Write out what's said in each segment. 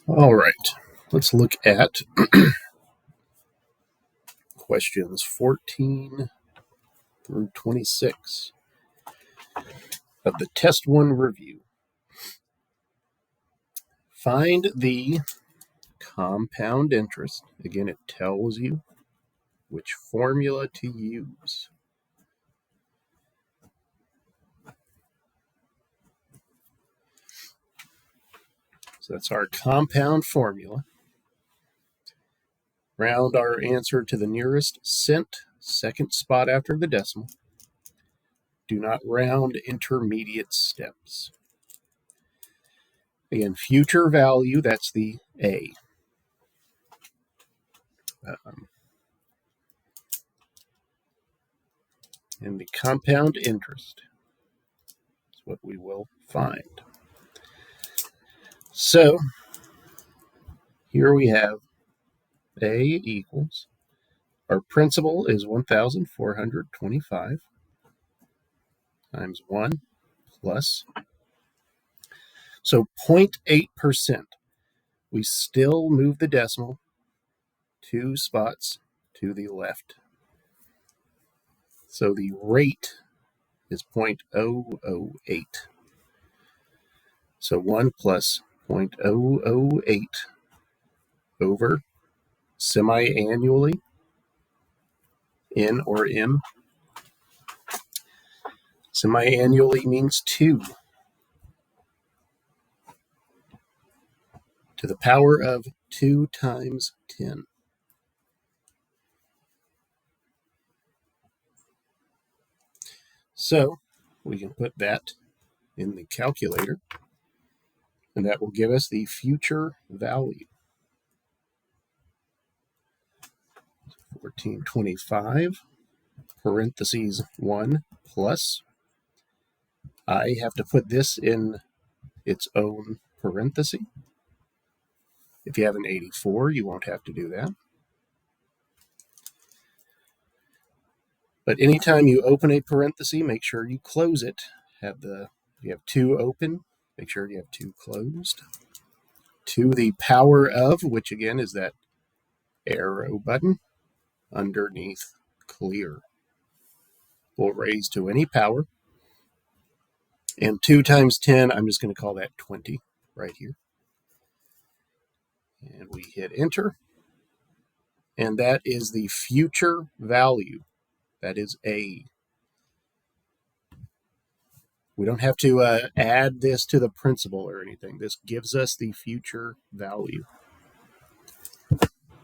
All right, let's look at questions 14 through 26 of the Test 1 review. Find the compound interest. Again, it tells you which formula to use. So that's our compound formula. Round our answer to the nearest cent, second spot after the decimal. Do not round intermediate steps. Again, future value, that's the A. And the compound interest is what we will find. So here we have A equals, our principal is 1,425 times 1 plus, so 0.8%. We still move the decimal 2 spots to the left. So the rate is 0.008. So 1 plus 0.008 over semi-annually, N or M. Semi-annually means 2 to the power of 2 times 10. So we can put that in the calculator, and that will give us the future value. 1425, parentheses 1 plus. I have to put this in its own parenthesis. If you have an 84, you won't have to do that. But anytime you open a parenthesis, make sure you close it. If you have 2 open, make sure you have 2 closed. To the power of, which again is that arrow button underneath clear. We'll raise to any power. And 2 times 10, I'm just going to call that 20 right here. And we hit enter. And that is the future value. That is A. We don't have to add this to the principal or anything. This gives us the future value.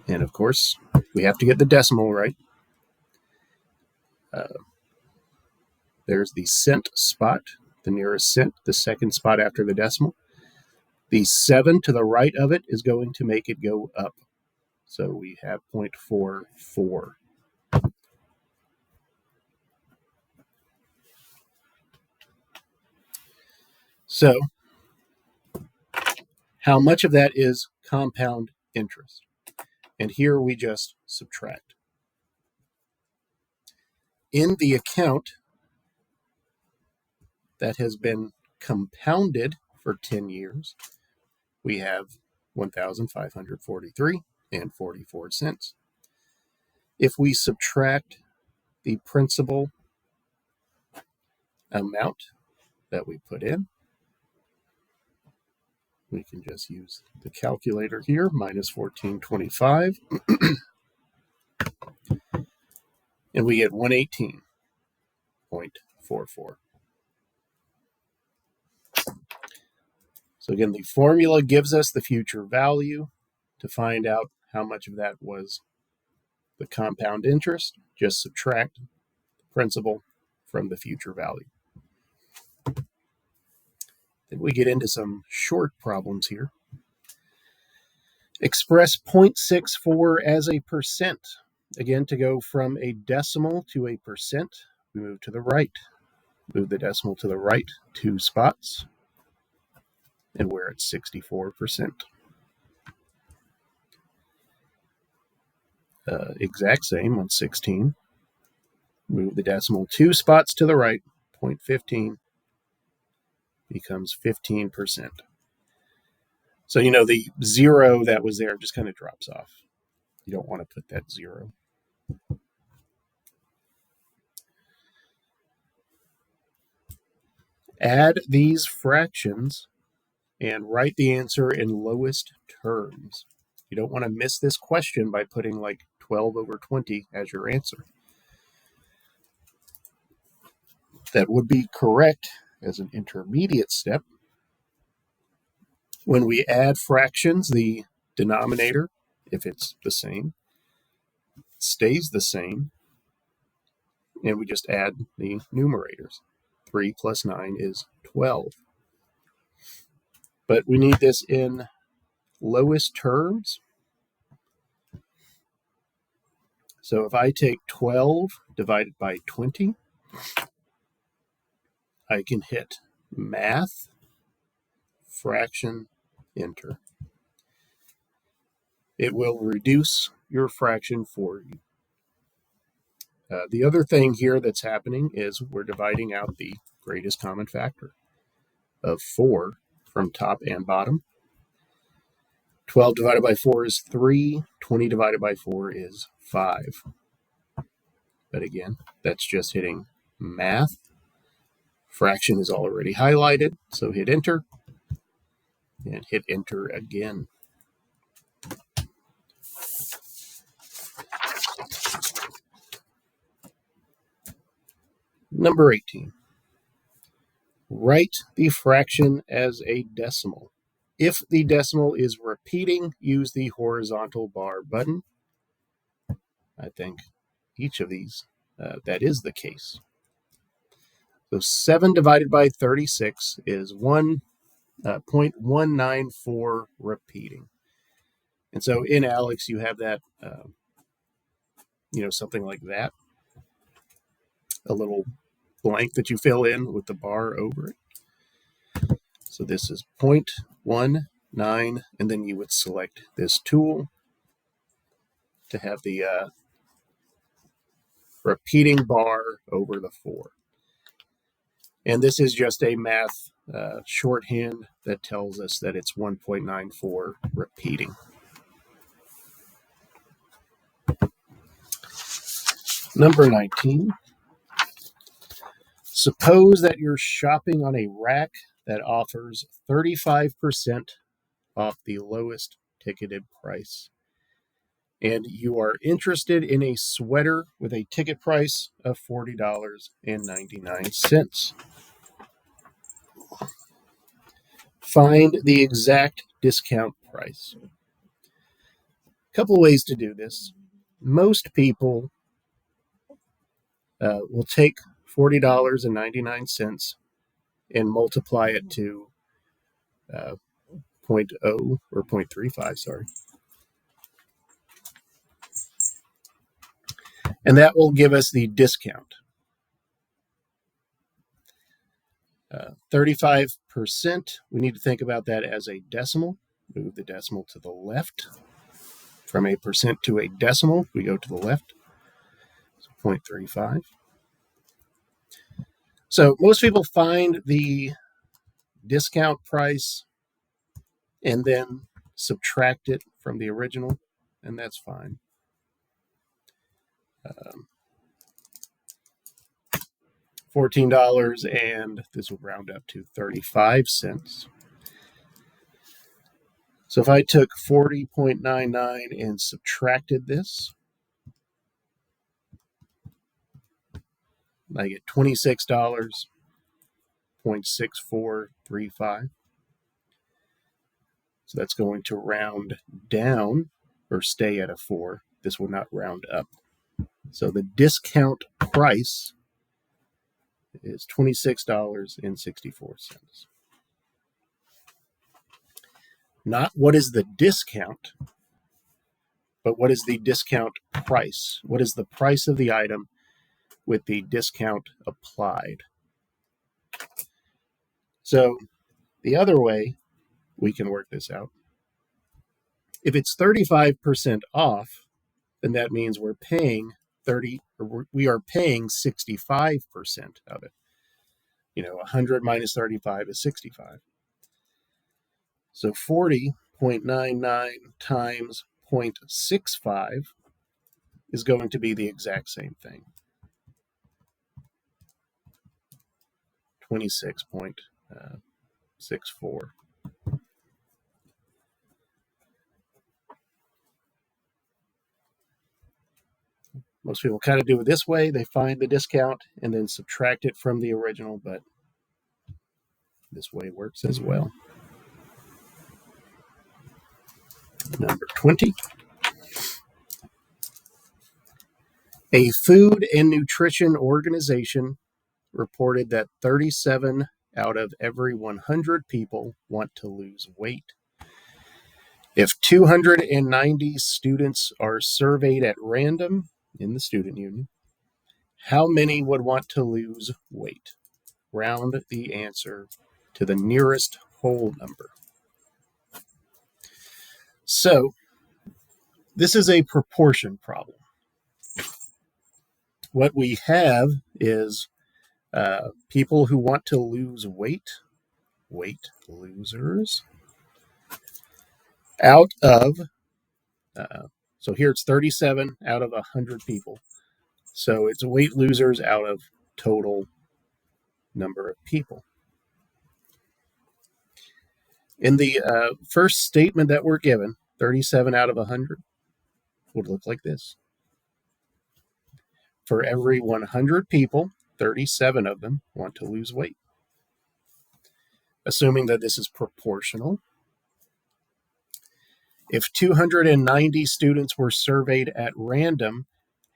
And of course, we have to get the decimal right. There's the cent spot, the nearest cent, the second spot after the decimal. The 7 to the right of it is going to make it go up. So we have 0.44. So how much of that is compound interest? And here we just subtract. In the account that has been compounded for 10 years, we have 1,543 and 44 cents. If we subtract the principal amount that we put in, we can just use the calculator here, minus 1425, and we get 118.44. So again, the formula gives us the future value. To find out how much of that was the compound interest, just subtract the principal from the future value. Then we get into some short problems here. Express 0.64 as a percent. Again, to go from a decimal to a percent, we move to the right. Move the decimal to the right 2 spots, and we're at 64%. Exact same on 16. Move the decimal 2 spots to the right, 0.15 becomes 15%. So, the 0 that was there just kind of drops off. You don't want to put that 0. Add these fractions and write the answer in lowest terms. You don't want to miss this question by putting like 12 over 20 as your answer. That would be correct as an intermediate step. When we add fractions, the denominator, if it's the same, stays the same, and we just add the numerators. 3 plus 9 is 12. But we need this in lowest terms. So if I take 12 divided by 20, I can hit math, fraction, enter. It will reduce your fraction for you. The other thing here that's happening is we're dividing out the greatest common factor of 4 from top and bottom. 12 divided by 4 is 3. 20 divided by 4 is 5. But again, that's just hitting math. Fraction is already highlighted, so hit enter and hit enter again. Number 18. Write the fraction as a decimal. If the decimal is repeating, use the horizontal bar button. I think each of these, that is the case. So 7 divided by 36 is 1.194 repeating. And so in ALEKS, you have that, something like that, a little blank that you fill in with the bar over it. So this is 0.19, and then you would select this tool to have the repeating bar over the 4. And this is just a math shorthand that tells us that it's 1.94 repeating. Number 19. Suppose that you're shopping on a rack that offers 35% off the lowest ticketed price, and you are interested in a sweater with a ticket price of $40.99. Find the exact discount price. A couple ways to do this. Most people will take $40.99 and multiply it to 0.0 or 0.35, sorry. And that will give us the discount. 35%, we need to think about that as a decimal. Move the decimal to the left. From a percent to a decimal, we go to the left. So 0.35. So most people find the discount price and then subtract it from the original, and that's fine. $14, and this will round up to 35 cents. So if I took 40.99 and subtracted this, I get $26.6435. So that's going to round down or stay at a 4. This will not round up. So the discount price is $26.64. Not what is the discount, but what is the discount price? What is the price of the item with the discount applied? So the other way we can work this out, if it's 35% off, then that means we are paying 65% of it. 100 minus 35 is 65. So 40.99 times 0.65 is going to be the exact same thing. 26.64. Most people kind of do it this way. They find the discount and then subtract it from the original, but this way works as well. Number 20. A food and nutrition organization reported that 37 out of every 100 people want to lose weight. If 290 students are surveyed at random in the student union, how many would want to lose weight? Round the answer to the nearest whole number. So, this is a proportion problem. What we have is people who want to lose weight losers, out of, so here it's 37 out of 100 people. So it's weight losers out of total number of people. In the first statement that we're given, 37 out of 100 would look like this. For every 100 people, 37 of them want to lose weight. Assuming that this is proportional, if 290 students were surveyed at random,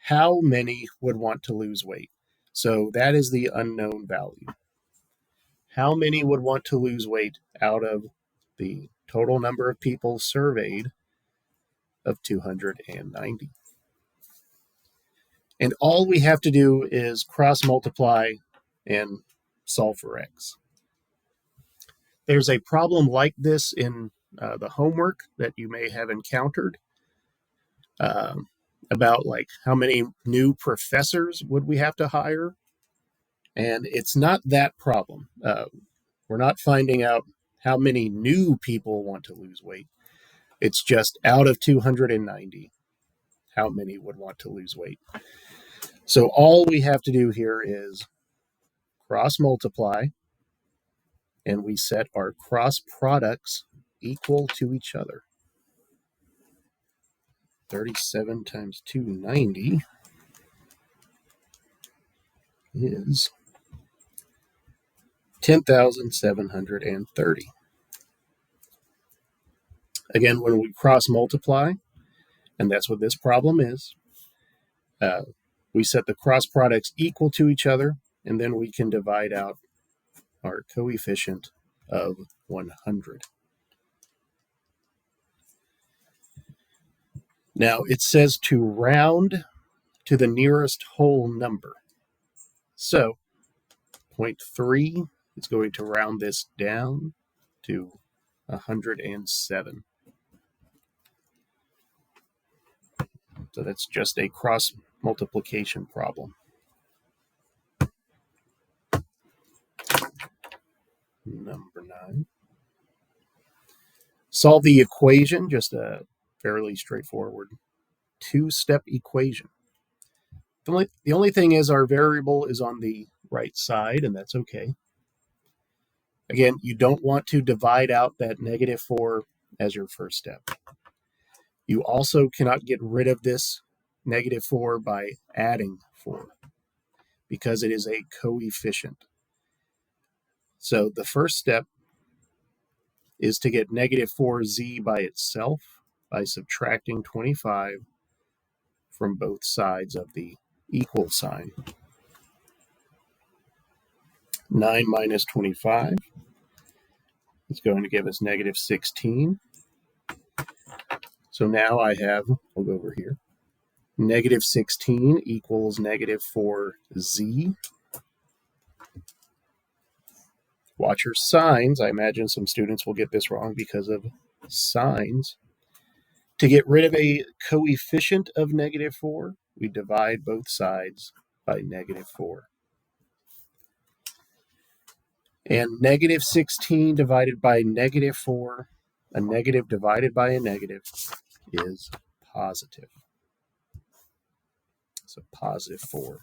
how many would want to lose weight? So that is the unknown value. How many would want to lose weight out of the total number of people surveyed of 290? And all we have to do is cross multiply and solve for x. There's a problem like this in the homework that you may have encountered about like how many new professors would we have to hire? And it's not that problem. We're not finding out how many new people want to lose weight. It's just out of 290, how many would want to lose weight. So all we have to do here is cross multiply, and we set our cross products equal to each other. 37 times 290 is 10,730. Again, when we cross multiply, and that's what this problem is, we set the cross products equal to each other, and then we can divide out our coefficient of 100. Now, it says to round to the nearest whole number. So 0.3 is going to round this down to 107. So that's just a cross multiplication problem. Number 9. Solve the equation, just a fairly straightforward two-step equation. The only thing is our variable is on the right side, and that's okay. Again, you don't want to divide out that -4 as your first step. You also cannot get rid of this -4 by adding 4 because it is a coefficient. So the first step is to get -4z by itself by subtracting 25 from both sides of the equal sign. 9 minus 25 is going to give us -16. So now I have, I'll go over here, -16 equals -4z. Watch your signs. I imagine some students will get this wrong because of signs. To get rid of a coefficient of -4, we divide both sides by -4. And -16 divided by -4 A negative divided by a negative is positive. So positive 4.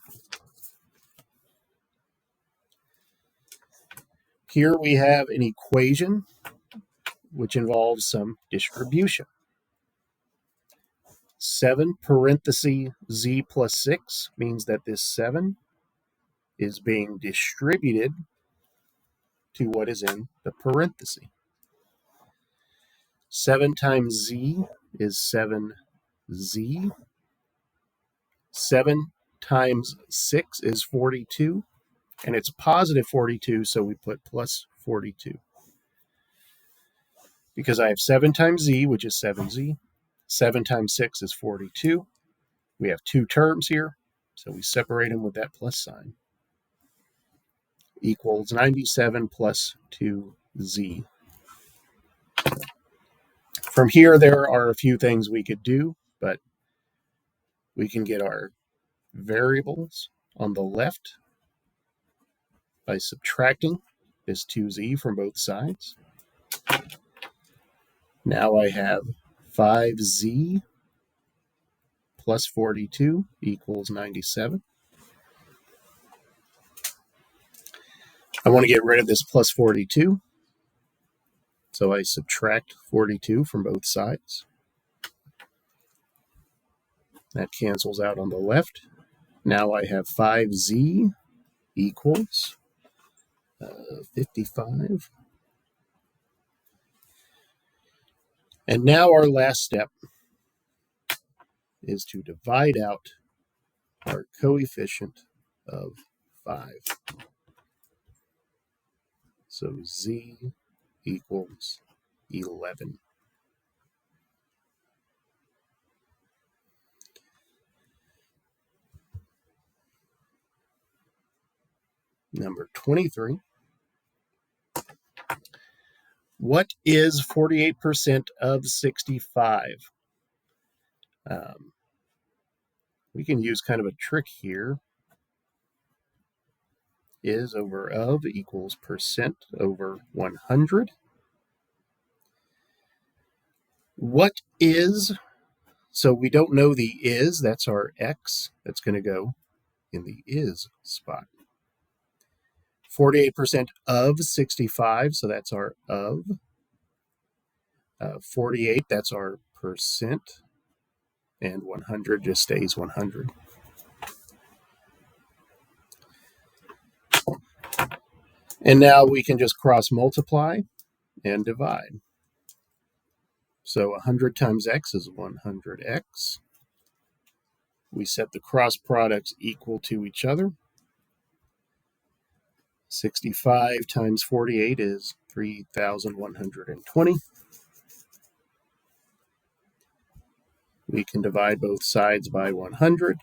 Here we have an equation which involves some distribution. 7 parenthesis z plus 6 means that this 7 is being distributed to what is in the parenthesis. 7 times z is 7z. 7 times 6 is 42, and it's positive 42, so we put plus 42. Because I have 7 times z, which is 7z. 7 times 6 is 42. We have two terms here, so we separate them with that plus sign. Equals 97 plus 2z. From here, there are a few things we could do, but we can get our variables on the left by subtracting this 2z from both sides. Now I have 5z plus 42 equals 97. I want to get rid of this plus 42, so I subtract 42 from both sides. That cancels out on the left. Now I have 5z equals 55. And now our last step is to divide out our coefficient of 5. So z equals 11. Number 23. What is 48% of 65? We can use kind of a trick here. Is over of equals percent over 100. What is, so we don't know the is, that's our x, that's going to go in the is spot. 48% of 65, so that's our of. 48, that's our percent, and 100 just stays 100. And now we can just cross multiply and divide. So 100 times x is 100x. We set the cross products equal to each other. 65 times 48 is 3,120. We can divide both sides by 100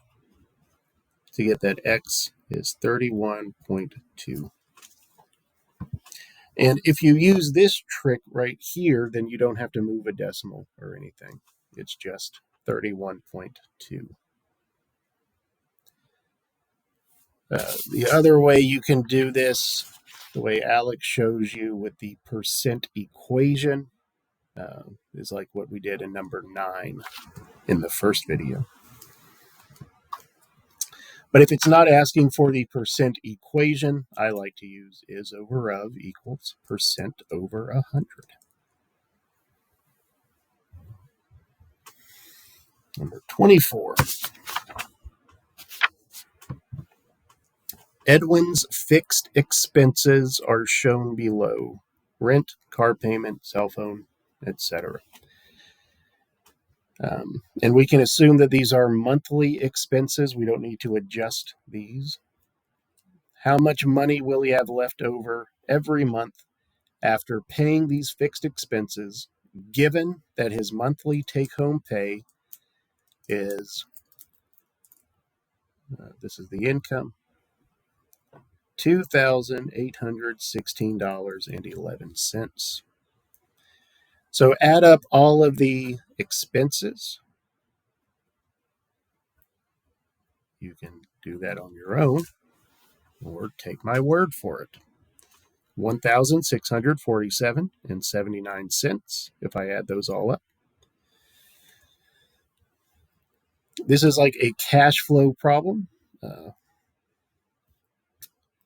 to get that x is 31.2. And if you use this trick right here, then you don't have to move a decimal or anything. It's just 31.2. The other way you can do this, the way Alex shows you with the percent equation, is like what we did in number 9 in the first video. But if it's not asking for the percent equation, I like to use is over of equals percent over 100. Number 24. Edwin's fixed expenses are shown below. Rent, car payment, cell phone, etc. And we can assume that these are monthly expenses. We don't need to adjust these. How much money will he have left over every month after paying these fixed expenses, given that his monthly take-home pay is, this is the income, $2,816.11. So add up all of the expenses. You can do that on your own or take my word for it. $1,647.79 if I add those all up. This is like a cash flow problem.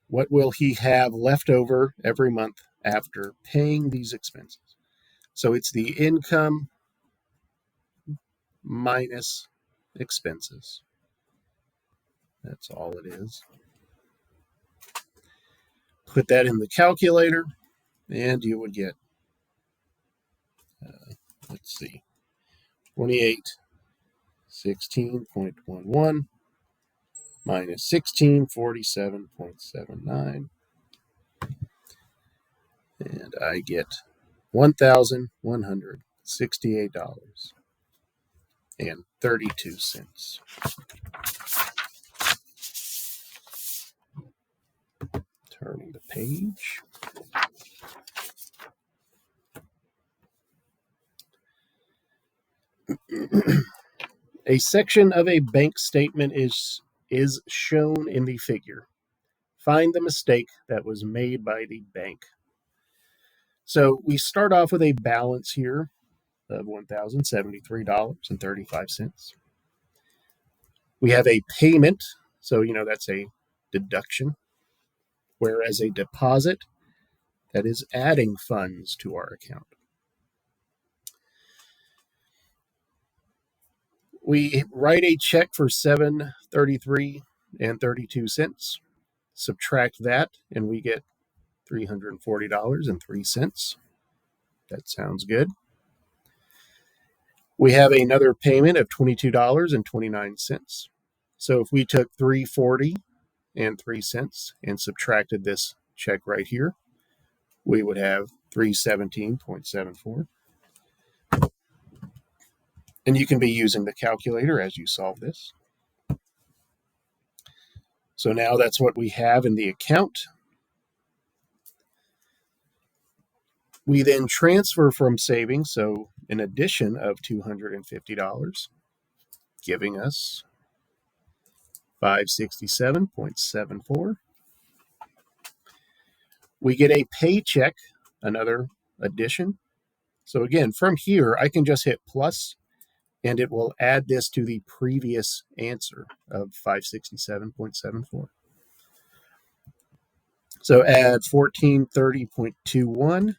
What will he have left over every month after paying these expenses? So it's the income minus expenses. That's all it is. Put that in the calculator, and you would get, let's see, 2816.11 minus 1647.79, and I get $1,168.32. Turning the page. A section of a bank statement is shown in the figure. Find the mistake that was made by the bank. So we start off with a balance here of $1,073.35. We have a payment, so that's a deduction, whereas a deposit, that is adding funds to our account. We write a check for $733.32, subtract that, and we get $340.03. That sounds good. We have another payment of $22.29. So if we took $340.03 and subtracted this check right here, we would have $317.74. And you can be using the calculator as you solve this. So now that's what we have in the account. We then transfer from savings, so an addition of $250, giving us $567.74. We get a paycheck, another addition. So again, from here, I can just hit plus, and it will add this to the previous answer of 567.74. So add 1430.21,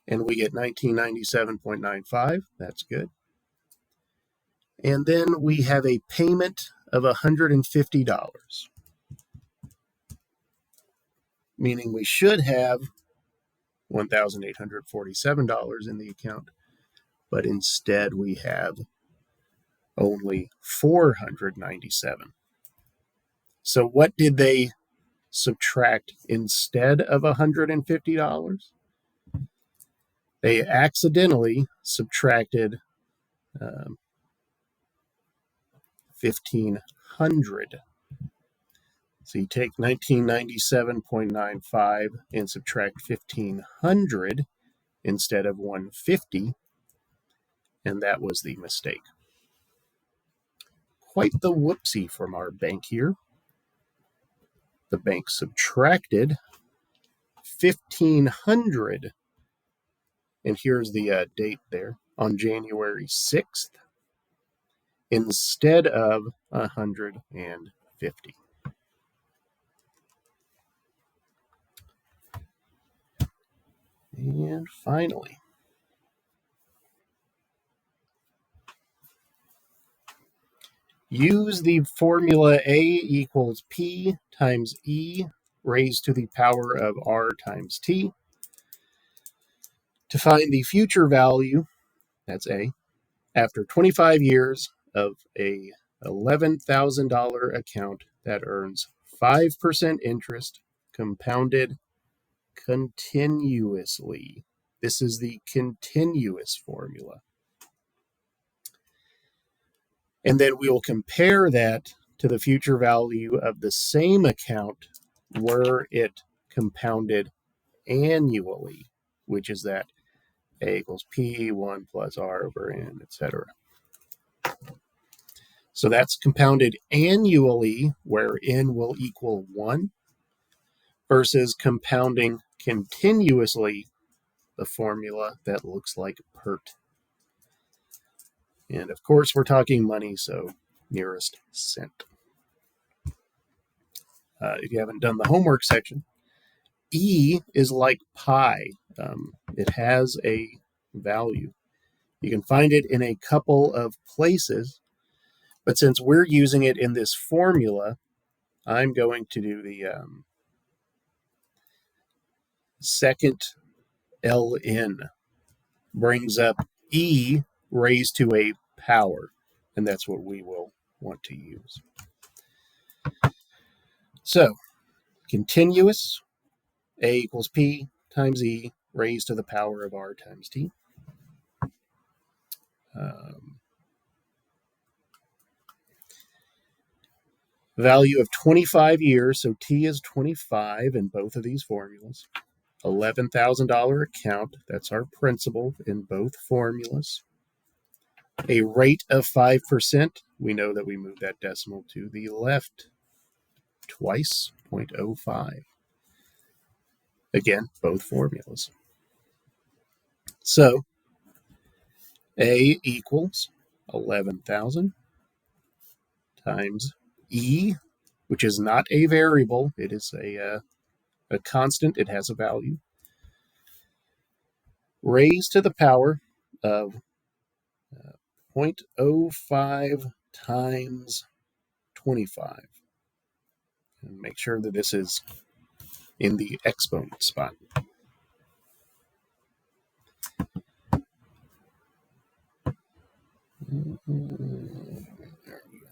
and we get 1997.95. That's good. And then we have a payment of $150, meaning we should have $1,847 in the account, but instead we have only $497. So what did they subtract instead of $150? They accidentally subtracted 1,500. So you take 1997.95 and subtract 1,500 instead of 150, and that was the mistake. Quite the whoopsie from our bank here. The bank subtracted 1,500, and here's the date there, on January 6th, instead of 150. And finally, use the formula A equals P times E raised to the power of R times T to find the future value, that's A, after 25 years of a $11,000 account that earns 5% interest compounded continuously. This is the continuous formula. And then we will compare that to the future value of the same account were it compounded annually, which is that A equals P, 1 plus R over N, etc. So that's compounded annually, where N will equal 1, versus compounding continuously the formula that looks like PERT. And of course, we're talking money, so nearest cent. If you haven't done the homework section, E is like pi. It has a value. You can find it in a couple of places, but since we're using it in this formula, I'm going to do the second ln brings up E raised to a power, and that's what we will want to use. So, continuous, A equals P times E raised to the power of R times T. Value of 25 years, so T is 25 in both of these formulas. $11,000 account, that's our principal in both formulas. A rate of 5%, we know that we move that decimal to the left twice, 0.05. Again, both formulas. So, A equals 11,000 times E, which is not a variable, it is a constant, it has a value, raised to the power of 0.05 times 25. And make sure that this is in the exponent spot. There we go.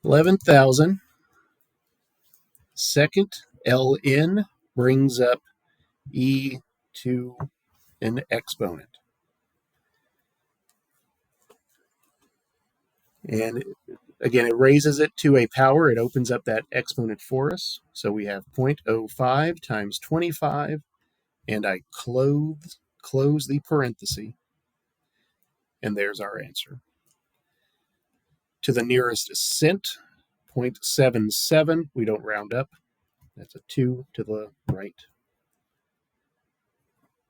11,000. Second ln brings up e to an exponent. And again, it raises it to a power. It opens up that exponent for us. So we have 0.05 times 25, and I close the parenthesis, and there's our answer. To the nearest cent, 0.77. We don't round up. That's a 2 to the right.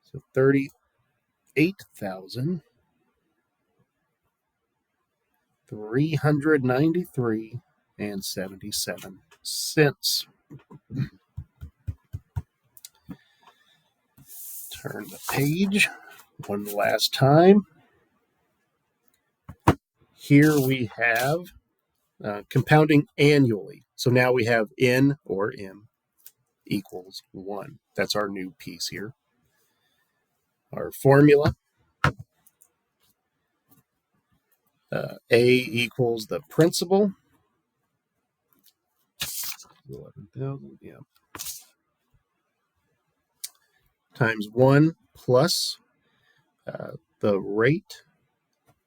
So 38,393.77. Turn the page one last time. Here we have compounding annually. So now we have N or M equals 1. That's our new piece here. Our formula, A equals the principal. 11,000, yeah. Times 1 plus the rate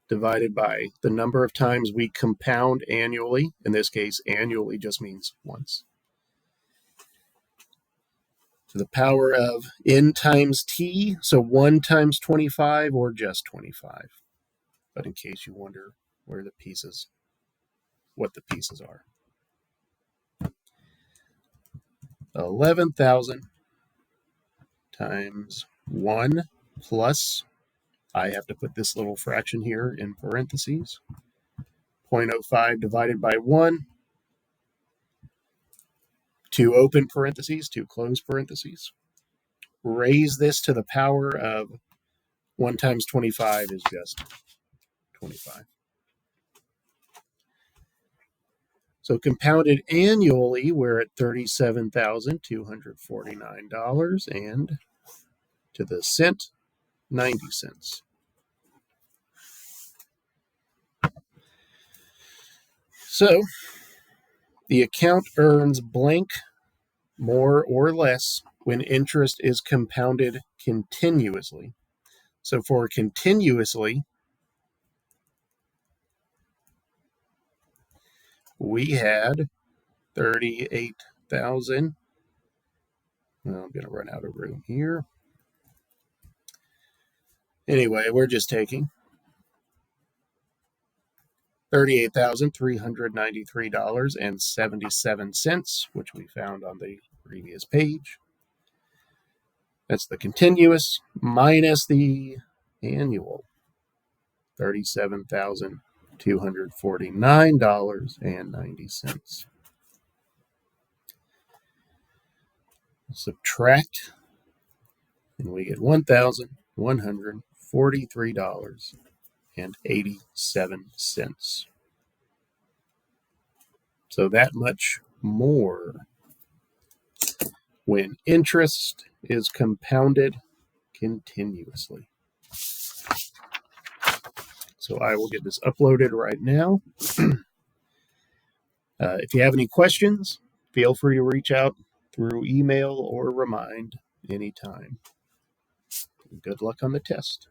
divided by the number of times we compound annually. In this case, annually just means once. To the power of n times t, so 1 times 25 or just 25. But in case you wonder where the pieces, what the pieces are. 11,000 times 1 plus, I have to put this little fraction here in parentheses, 0.05 divided by 1, 2 open parentheses, 2 close parentheses. Raise this to the power of 1 times 25 is just 25. So compounded annually, we're at $37,249, and to the cent, 90 cents. So the account earns blank more or less when interest is compounded continuously. So for continuously, we had 38,000. Well, I'm going to run out of room here. Anyway, we're just taking $38,393.77, which we found on the previous page. That's the continuous minus the annual, $37,249.90. Subtract, and we get $1,143.87. So that much more when interest is compounded continuously. So I will get this uploaded right now. If you have any questions, feel free to reach out through email or remind anytime. Good luck on the test.